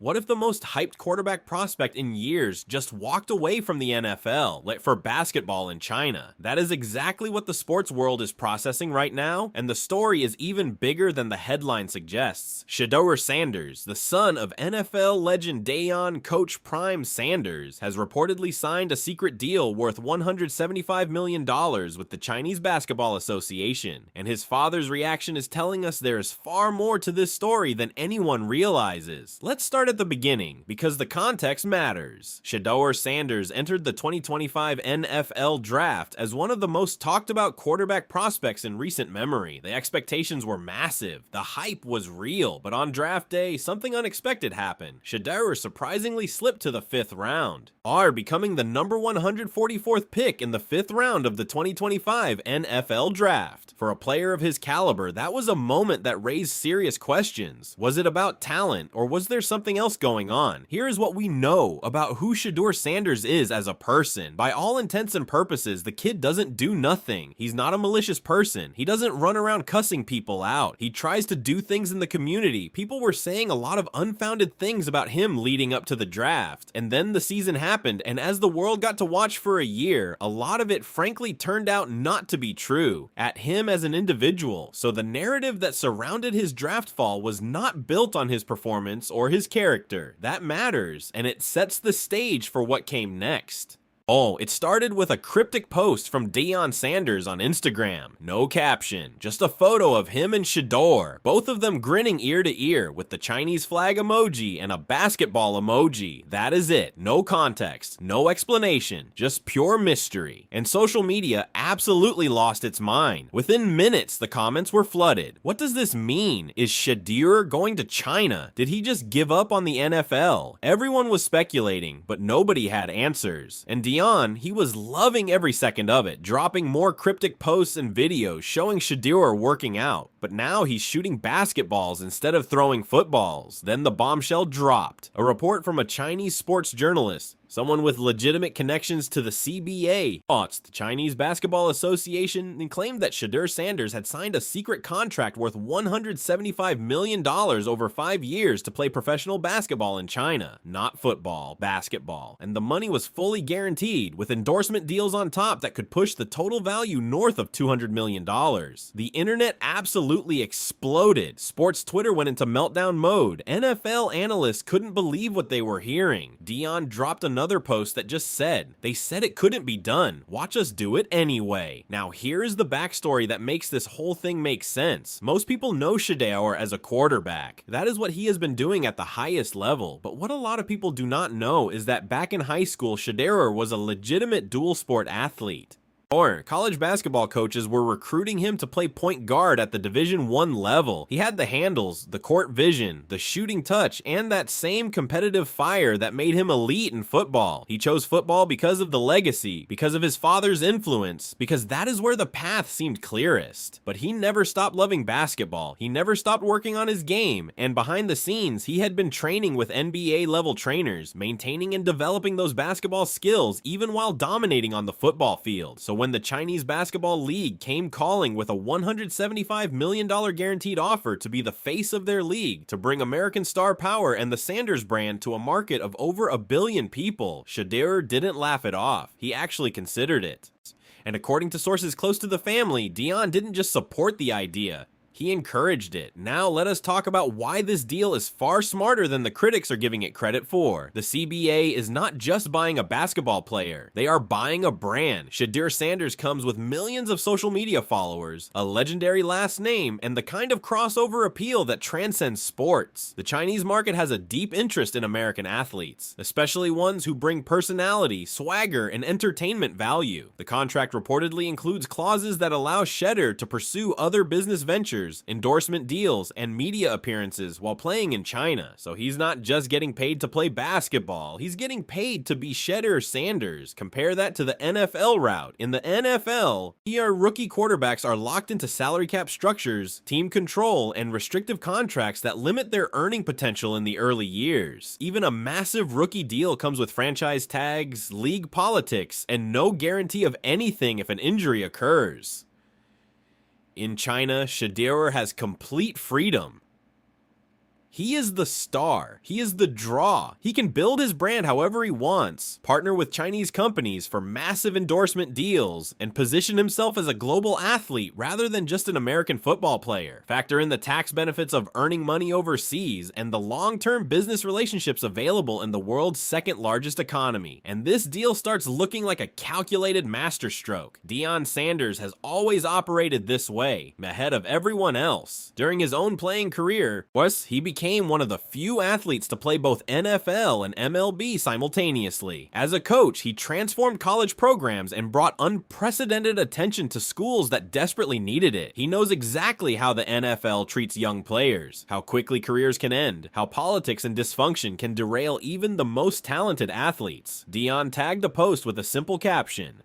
What if the most hyped quarterback prospect in years just walked away from the NFL, like for basketball in China? That is exactly what the sports world is processing right now, and the story is even bigger than the headline suggests. Shedeur Sanders, the son of NFL legend Deion Coach Prime Sanders, has reportedly signed a secret deal worth $175 million with the Chinese Basketball Association, and his father's reaction is telling us there is far more to this story than anyone realizes. Let's start at the beginning, because the context matters. Shedeur Sanders entered the 2025 NFL Draft as one of the most talked about quarterback prospects in recent memory. The expectations were massive, the hype was real, but on draft day, something unexpected happened. Shedeur surprisingly slipped to the 5th round, becoming the number 144th pick in the 5th round of the 2025 NFL Draft. For a player of his caliber, that was a moment that raised serious questions. Was it about talent, or was there something else going on? Here is what we know about who Shedeur Sanders is as a person. By all intents and purposes, the kid doesn't do nothing. He's not a malicious person. He doesn't run around cussing people out. He tries to do things in the community. People were saying a lot of unfounded things about him leading up to the draft. And then the season happened, and as the world got to watch for a year, a lot of it frankly turned out not to be true at him as an individual. So the narrative that surrounded his draft fall was not built on his performance or his character. That matters, and it sets the stage for what came next. It started with a cryptic post from Deion Sanders on Instagram. No caption, just a photo of him and Shedeur, both of them grinning ear to ear with the Chinese flag emoji and a basketball emoji. That is it. No context, no explanation, just pure mystery. And social media absolutely lost its mind. Within minutes, the comments were flooded. What does this mean? Is Shedeur going to China? Did he just give up on the NFL? Everyone was speculating, but nobody had answers. And Deion, he was loving every second of it, dropping more cryptic posts and videos showing Shedeur working out. But now he's shooting basketballs instead of throwing footballs. Then the bombshell dropped. A report from a Chinese sports journalist, someone with legitimate connections to the CBA, the Chinese Basketball Association, and claimed that Shedeur Sanders had signed a secret contract worth $175 million over 5 years to play professional basketball in China. Not football, basketball. And the money was fully guaranteed, with endorsement deals on top that could push the total value north of $200 million. The internet absolutely exploded. Sports Twitter went into meltdown mode. NFL analysts couldn't believe what they were hearing. Deion dropped another post that just said, "They said it couldn't be done. Watch us do it anyway." Now here is the backstory that makes this whole thing make sense. Most people know Shedeur as a quarterback. That is what he has been doing at the highest level. But what a lot of people do not know is that back in high school, Shedeur was a legitimate dual sport athlete. College basketball coaches were recruiting him to play point guard at the Division I level. He had the handles, the court vision, the shooting touch, and that same competitive fire that made him elite in football. He chose football because of the legacy, because of his father's influence, because that is where the path seemed clearest. But he never stopped loving basketball. He never stopped working on his game, and behind the scenes, he had been training with NBA level trainers, maintaining and developing those basketball skills even while dominating on the football field. So when the Chinese Basketball League came calling with a $175 million guaranteed offer to be the face of their league, to bring American star power and the Sanders brand to a market of over 1 billion people, Shedeur didn't laugh it off. He actually considered it. And according to sources close to the family, Deion didn't just support the idea. He encouraged it. Now let us talk about why this deal is far smarter than the critics are giving it credit for. The CBA is not just buying a basketball player. They are buying a brand. Shedeur Sanders comes with millions of social media followers, a legendary last name, and the kind of crossover appeal that transcends sports. The Chinese market has a deep interest in American athletes, especially ones who bring personality, swagger, and entertainment value. The contract reportedly includes clauses that allow Shedeur to pursue other business ventures, endorsement deals, and media appearances while playing in China. So he's not just getting paid to play basketball, he's getting paid to be Shedeur Sanders. Compare that to the NFL route. In the NFL, rookie quarterbacks are locked into salary cap structures, team control, and restrictive contracts that limit their earning potential in the early years. Even a massive rookie deal comes with franchise tags, league politics, and no guarantee of anything if an injury occurs. In China, Shedeur has complete freedom. He is the star. He is the draw. He can build his brand however he wants, partner with Chinese companies for massive endorsement deals, and position himself as a global athlete rather than just an American football player. Factor in the tax benefits of earning money overseas and the long-term business relationships available in the world's second largest economy, and this deal starts looking like a calculated masterstroke. Deion Sanders has always operated this way, ahead of everyone else. During his own playing career, he became one of the few athletes to play both NFL and MLB simultaneously. As a coach, he transformed college programs and brought unprecedented attention to schools that desperately needed it. He knows exactly how the NFL treats young players, how quickly careers can end, how politics and dysfunction can derail even the most talented athletes. Deion tagged a post with a simple caption: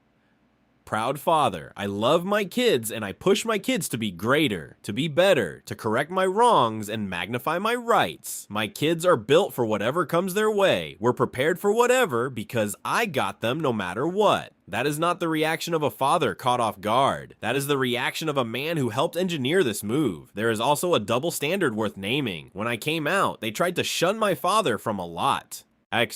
"Proud father. I love my kids and I push my kids to be greater, to be better, to correct my wrongs and magnify my rights. My kids are built for whatever comes their way. We're prepared for whatever because I got them no matter what." That is not the reaction of a father caught off guard. That is the reaction of a man who helped engineer this move. There is also a double standard worth naming. When I came out, they tried to shun my father from a lot.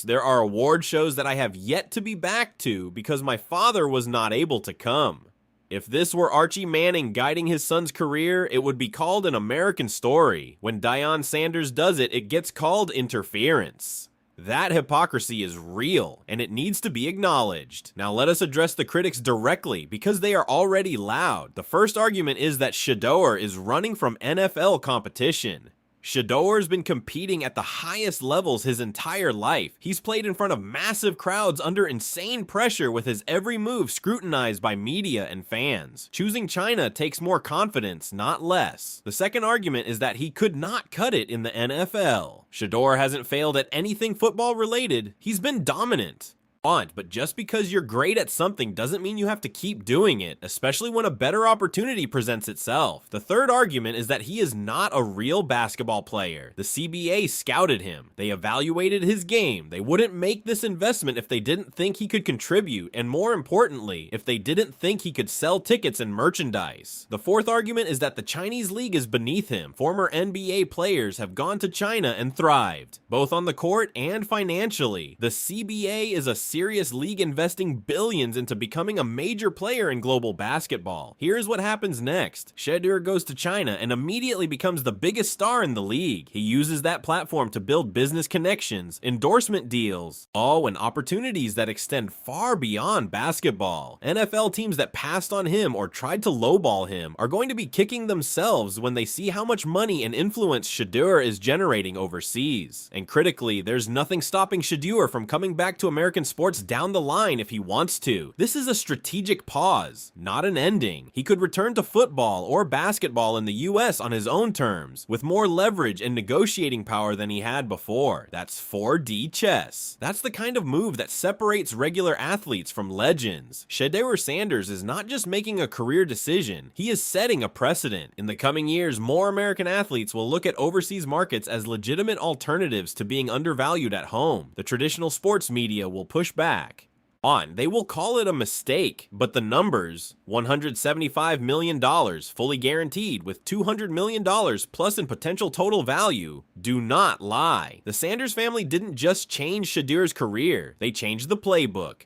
There are award shows that I have yet to be back to because my father was not able to come. If this were Archie Manning guiding his son's career, it would be called an American Story. When Deion Sanders does it, it gets called interference. That hypocrisy is real, and it needs to be acknowledged. Now let us address the critics directly, because they are already loud. The first argument is that Shedeur is running from NFL competition. Shedeur's been competing at the highest levels his entire life. He's played in front of massive crowds under insane pressure with his every move scrutinized by media and fans. Choosing China takes more confidence, not less. The second argument is that he could not cut it in the NFL. Shedeur hasn't failed at anything football related. He's been dominant. But just because you're great at something doesn't mean you have to keep doing it, especially when a better opportunity presents itself. The third argument is that he is not a real basketball player. The CBA scouted him. They evaluated his game. They wouldn't make this investment if they didn't think he could contribute, and more importantly, if they didn't think he could sell tickets and merchandise. The fourth argument is that the Chinese league is beneath him. Former NBA players have gone to China and thrived, both on the court and financially. The CBA is a serious league investing billions into becoming a major player in global basketball. Here's what happens next. Shedeur goes to China and immediately becomes the biggest star in the league. He uses that platform to build business connections, endorsement deals, and opportunities that extend far beyond basketball. NFL teams that passed on him or tried to lowball him are going to be kicking themselves when they see how much money and influence Shedeur is generating overseas. And critically, there's nothing stopping Shedeur from coming back to American sports down the line if he wants to. This is a strategic pause, not an ending. He could return to football or basketball in the US on his own terms, with more leverage and negotiating power than he had before. That's 4D chess. That's the kind of move that separates regular athletes from legends. Shedeur Sanders is not just making a career decision, he is setting a precedent. In the coming years, more American athletes will look at overseas markets as legitimate alternatives to being undervalued at home. The traditional sports media will push back. They will call it a mistake, but the numbers, $175 million fully guaranteed with $200 million plus in potential total value, do not lie. The Sanders family didn't just change Shedeur's career, they changed the playbook.